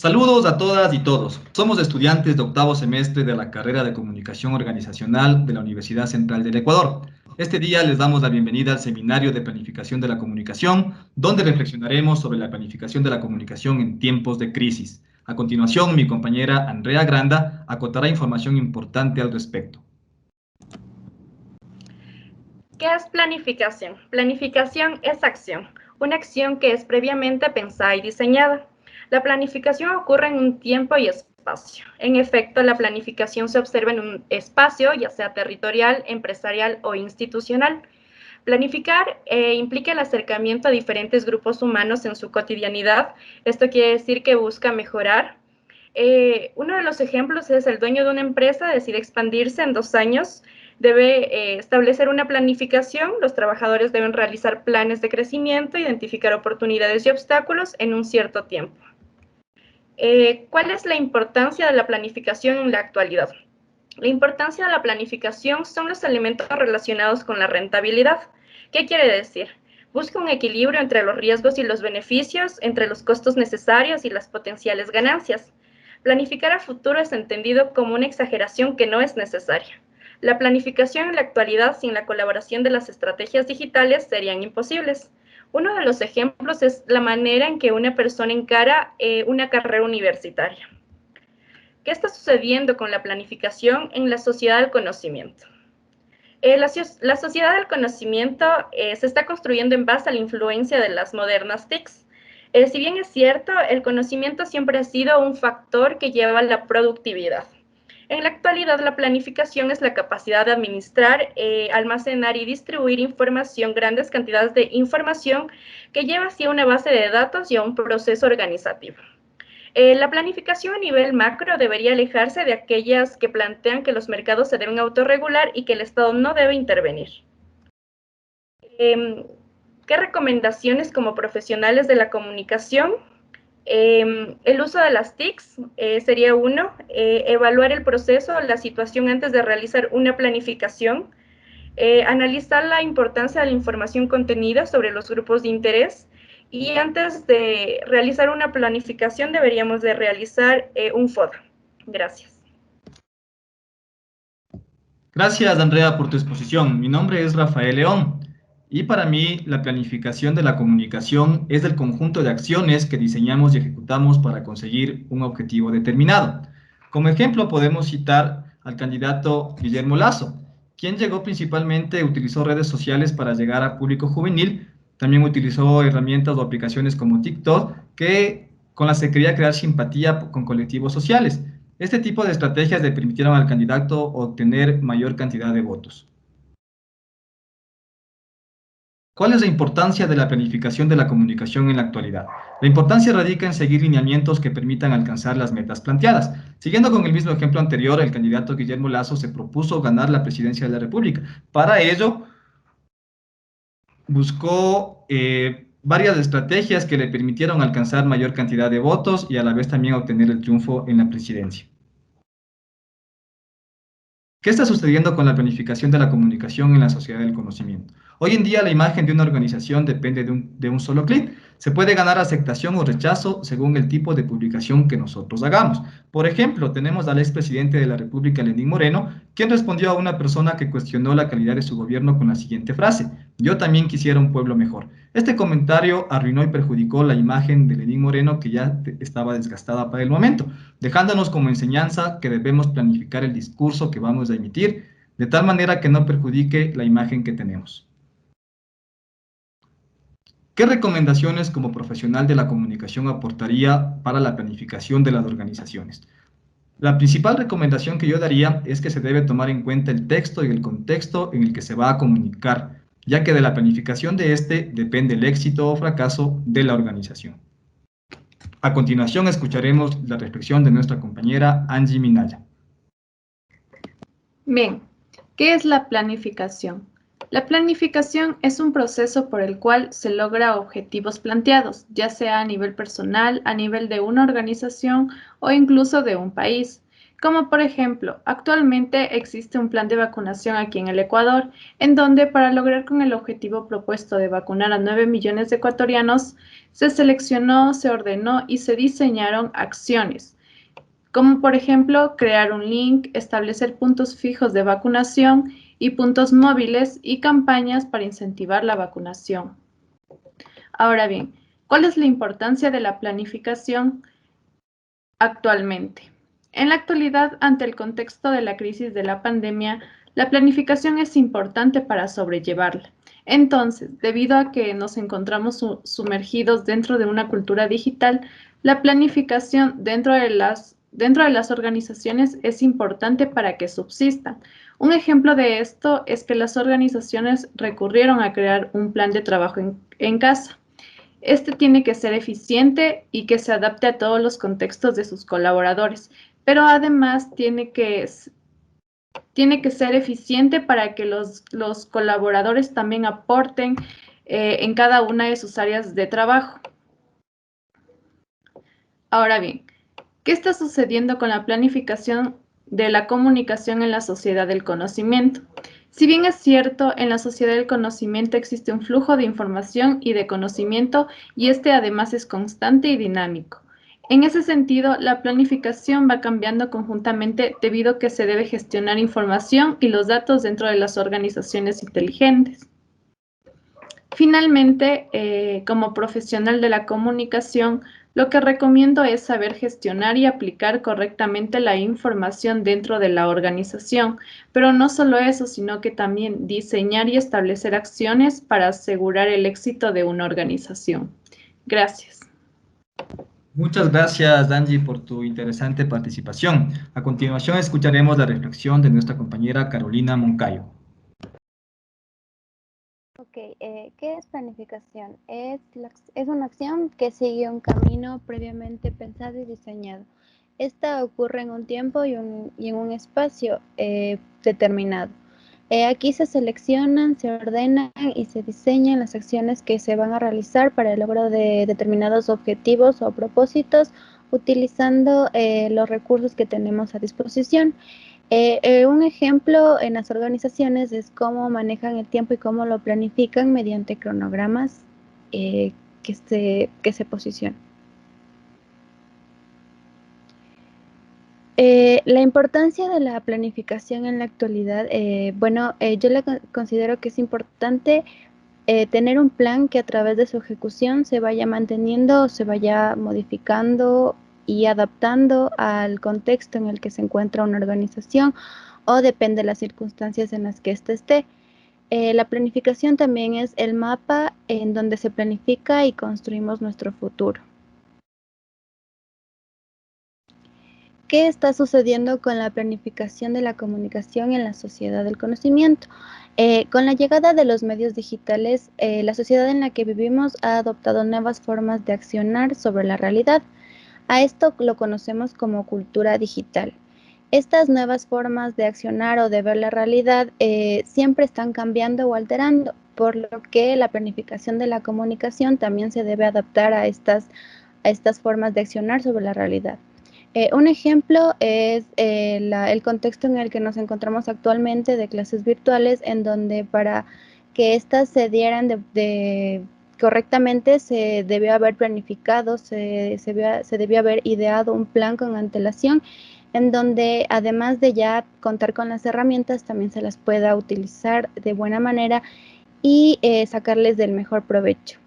Saludos a todas y todos. Somos estudiantes de octavo semestre de la carrera de Comunicación Organizacional de la Universidad Central del Ecuador. Este día les damos la bienvenida al Seminario de Planificación de la Comunicación, donde reflexionaremos sobre la planificación de la comunicación en tiempos de crisis. A continuación, mi compañera Andrea Granda acotará información importante al respecto. ¿Qué es planificación? Planificación es acción, una acción que es previamente pensada y diseñada. La planificación ocurre en un tiempo y espacio. En efecto, la planificación se observa en un espacio, ya sea territorial, empresarial o institucional. Planificar implica el acercamiento a diferentes grupos humanos en su cotidianidad. Esto quiere decir que busca mejorar. Uno de los ejemplos es el dueño de una empresa decide expandirse en 2 años, debe establecer una planificación, los trabajadores deben realizar planes de crecimiento, identificar oportunidades y obstáculos en un cierto tiempo. ¿Cuál es la importancia de la planificación en la actualidad? La importancia de la planificación son los elementos relacionados con la rentabilidad. ¿Qué quiere decir? Busca un equilibrio entre los riesgos y los beneficios, entre los costos necesarios y las potenciales ganancias. Planificar a futuro es entendido como una exageración que no es necesaria. La planificación en la actualidad sin la colaboración de las estrategias digitales serían imposibles. Uno de los ejemplos es la manera en que una persona encara una carrera universitaria. ¿Qué está sucediendo con la planificación en la sociedad del conocimiento? La sociedad del conocimiento se está construyendo en base a la influencia de las modernas TICs. Si bien es cierto, el conocimiento siempre ha sido un factor que lleva a la productividad. En la actualidad, la planificación es la capacidad de administrar, almacenar y distribuir información, grandes cantidades de información que lleva hacia una base de datos y a un proceso organizativo. La planificación a nivel macro debería alejarse de aquellas que plantean que los mercados se deben autorregular y que el Estado no debe intervenir. ¿Qué recomendaciones como profesionales de la comunicación? El uso de las TICs sería uno, evaluar el proceso, la situación antes de realizar una planificación, analizar la importancia de la información contenida sobre los grupos de interés, y antes de realizar una planificación deberíamos de realizar un FODA. Gracias. Gracias, Andrea, por tu exposición. Mi nombre es Rafael León y para mí la planificación de la comunicación es el conjunto de acciones que diseñamos y ejecutamos para conseguir un objetivo determinado. Como ejemplo, podemos citar al candidato Guillermo Lasso, quien utilizó redes sociales para llegar a público juvenil, también utilizó herramientas o aplicaciones como TikTok, con las que quería crear simpatía con colectivos sociales. Este tipo de estrategias le permitieron al candidato obtener mayor cantidad de votos. ¿Cuál es la importancia de la planificación de la comunicación en la actualidad? La importancia radica en seguir lineamientos que permitan alcanzar las metas planteadas. Siguiendo con el mismo ejemplo anterior, el candidato Guillermo Lasso se propuso ganar la presidencia de la República. Para ello, buscó varias estrategias que le permitieron alcanzar mayor cantidad de votos y a la vez también obtener el triunfo en la presidencia. ¿Qué está sucediendo con la planificación de la comunicación en la sociedad del conocimiento? Hoy en día la imagen de una organización depende de un solo clic. Se puede ganar aceptación o rechazo según el tipo de publicación que nosotros hagamos. Por ejemplo, tenemos al expresidente de la República, Lenín Moreno, quien respondió a una persona que cuestionó la calidad de su gobierno con la siguiente frase: yo también quisiera un pueblo mejor. Este comentario arruinó y perjudicó la imagen de Lenín Moreno, que ya estaba desgastada para el momento, dejándonos como enseñanza que debemos planificar el discurso que vamos a emitir de tal manera que no perjudique la imagen que tenemos. ¿Qué recomendaciones como profesional de la comunicación aportaría para la planificación de las organizaciones? La principal recomendación que yo daría es que se debe tomar en cuenta el texto y el contexto en el que se va a comunicar, ya que de la planificación de este depende el éxito o fracaso de la organización. A continuación escucharemos la reflexión de nuestra compañera Angie Minaya. Bien, ¿qué es la planificación? La planificación es un proceso por el cual se logra objetivos planteados, ya sea a nivel personal, a nivel de una organización o incluso de un país. Como por ejemplo, actualmente existe un plan de vacunación aquí en el Ecuador, en donde para lograr con el objetivo propuesto de vacunar a 9 millones de ecuatorianos, se seleccionó, se ordenó y se diseñaron acciones, como por ejemplo crear un link, establecer puntos fijos de vacunación y puntos móviles y campañas para incentivar la vacunación. Ahora bien, ¿cuál es la importancia de la planificación actualmente? En la actualidad, ante el contexto de la crisis de la pandemia, la planificación es importante para sobrellevarla. Entonces, debido a que nos encontramos sumergidos dentro de una cultura digital, la planificación dentro de las organizaciones es importante para que subsistan. Un ejemplo de esto es que las organizaciones recurrieron a crear un plan de trabajo en casa. Este tiene que ser eficiente y que se adapte a todos los contextos de sus colaboradores, pero además tiene que ser eficiente para que los colaboradores también aporten en cada una de sus áreas de trabajo. Ahora bien, ¿qué está sucediendo con la planificación de la comunicación en la sociedad del conocimiento? Si bien es cierto, en la sociedad del conocimiento existe un flujo de información y de conocimiento y este además es constante y dinámico. En ese sentido, la planificación va cambiando conjuntamente debido a que se debe gestionar información y los datos dentro de las organizaciones inteligentes. Finalmente, como profesional de la comunicación, lo que recomiendo es saber gestionar y aplicar correctamente la información dentro de la organización, pero no solo eso, sino que también diseñar y establecer acciones para asegurar el éxito de una organización. Gracias. Muchas gracias, Danji, por tu interesante participación. A continuación, escucharemos la reflexión de nuestra compañera Carolina Moncayo. Ok, ¿qué es planificación? Es una acción que sigue un camino previamente pensado y diseñado. Esta ocurre en un tiempo y en un espacio determinado. Aquí se seleccionan, se ordenan y se diseñan las acciones que se van a realizar para el logro de determinados objetivos o propósitos utilizando los recursos que tenemos a disposición. Un ejemplo en las organizaciones es cómo manejan el tiempo y cómo lo planifican mediante cronogramas que se posicionan. La importancia de la planificación en la actualidad, yo considero que es importante tener un plan que a través de su ejecución se vaya manteniendo, se vaya modificando y adaptando al contexto en el que se encuentra una organización o depende de las circunstancias en las que ésta esté. La planificación también es el mapa en donde se planifica y construimos nuestro futuro. ¿Qué está sucediendo con la planificación de la comunicación en la sociedad del conocimiento? Con la llegada de los medios digitales, la sociedad en la que vivimos ha adoptado nuevas formas de accionar sobre la realidad. A esto lo conocemos como cultura digital. Estas nuevas formas de accionar o de ver la realidad siempre están cambiando o alterando, por lo que la planificación de la comunicación también se debe adaptar a estas formas de accionar sobre la realidad. Un ejemplo es el contexto en el que nos encontramos actualmente de clases virtuales, en donde para que éstas se dieran correctamente se debió haber planificado, se debió haber ideado un plan con antelación, en donde además de ya contar con las herramientas, también se las pueda utilizar de buena manera y sacarles del mejor provecho.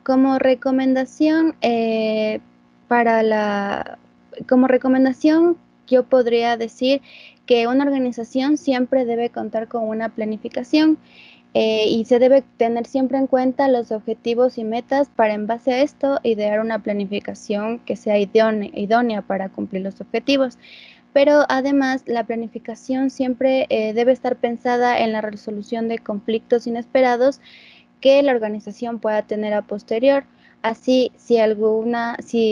Como recomendación, yo podría decir que una organización siempre debe contar con una planificación y se debe tener siempre en cuenta los objetivos y metas para, en base a esto, idear una planificación que sea idónea para cumplir los objetivos. Pero además, la planificación siempre debe estar pensada en la resolución de conflictos inesperados que la organización pueda tener a posterior. Así, si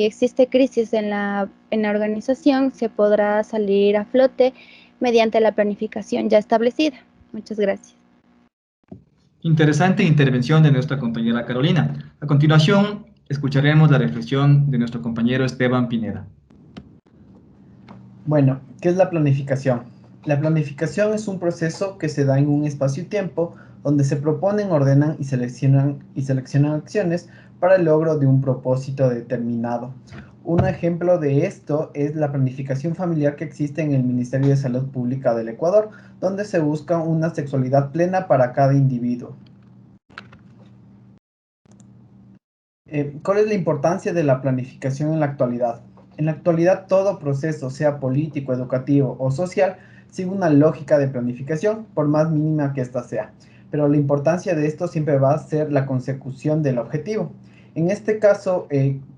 existe crisis en la organización, se podrá salir a flote mediante la planificación ya establecida. Muchas gracias. Interesante intervención de nuestra compañera Carolina. A continuación, escucharemos la reflexión de nuestro compañero Esteban Pineda. Bueno, ¿qué es la planificación? La planificación es un proceso que se da en un espacio y tiempo donde se proponen, ordenan y seleccionan acciones para el logro de un propósito determinado. Un ejemplo de esto es la planificación familiar que existe en el Ministerio de Salud Pública del Ecuador, donde se busca una sexualidad plena para cada individuo. ¿Cuál es la importancia de la planificación en la actualidad? En la actualidad, todo proceso, sea político, educativo o social, sigue una lógica de planificación, por más mínima que ésta sea. Pero la importancia de esto siempre va a ser la consecución del objetivo. En este caso,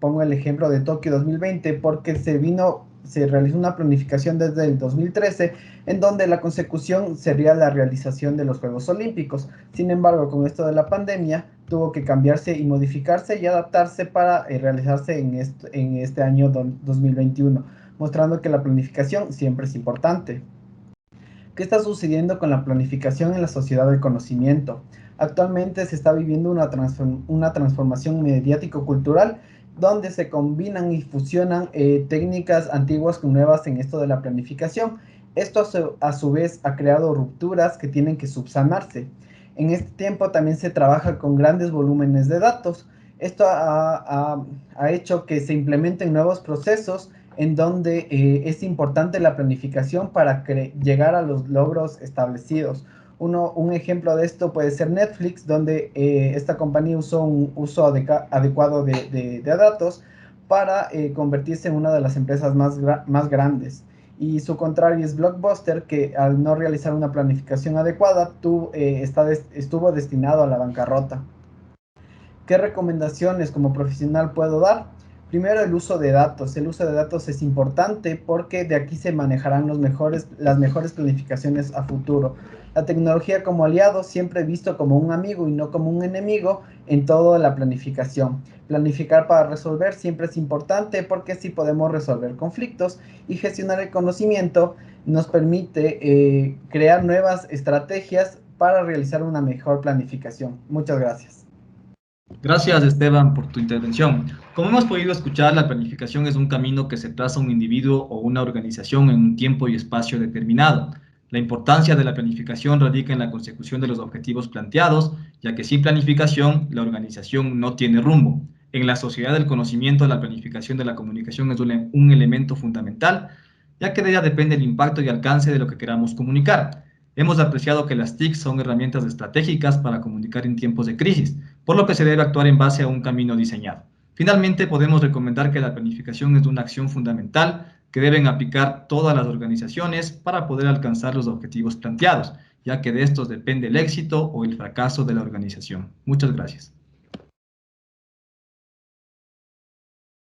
pongo el ejemplo de Tokio 2020 porque se realizó una planificación desde el 2013 en donde la consecución sería la realización de los Juegos Olímpicos. Sin embargo, con esto de la pandemia, tuvo que cambiarse y modificarse y adaptarse para realizarse en este año 2021, mostrando que la planificación siempre es importante. ¿Qué está sucediendo con la planificación en la sociedad del conocimiento? Actualmente se está viviendo una transformación mediático-cultural donde se combinan y fusionan técnicas antiguas con nuevas en esto de la planificación. Esto a su vez ha creado rupturas que tienen que subsanarse. En este tiempo también se trabaja con grandes volúmenes de datos. Esto ha hecho que se implementen nuevos procesos en donde es importante la planificación para llegar a los logros establecidos. Un ejemplo de esto puede ser Netflix, donde esta compañía usó un uso adecuado de datos para convertirse en una de las empresas más grandes. Y su contrario es Blockbuster, que al no realizar una planificación adecuada estuvo destinado a la bancarrota. ¿Qué recomendaciones como profesional puedo dar? Primero, el uso de datos. El uso de datos es importante porque de aquí se manejarán las mejores planificaciones a futuro. La tecnología como aliado siempre visto como un amigo y no como un enemigo en toda la planificación. Planificar para resolver siempre es importante porque así podemos resolver conflictos y gestionar el conocimiento nos permite crear nuevas estrategias para realizar una mejor planificación. Muchas gracias. Gracias, Esteban, por tu intervención. Como hemos podido escuchar, la planificación es un camino que se traza un individuo o una organización en un tiempo y espacio determinado. La importancia de la planificación radica en la consecución de los objetivos planteados, ya que sin planificación, la organización no tiene rumbo. En la sociedad del conocimiento, la planificación de la comunicación es un elemento fundamental, ya que de ella depende el impacto y alcance de lo que queramos comunicar. Hemos apreciado que las TIC son herramientas estratégicas para comunicar en tiempos de crisis, por lo que se debe actuar en base a un camino diseñado. Finalmente, podemos recomendar que la planificación es una acción fundamental que deben aplicar todas las organizaciones para poder alcanzar los objetivos planteados, ya que de estos depende el éxito o el fracaso de la organización. Muchas gracias.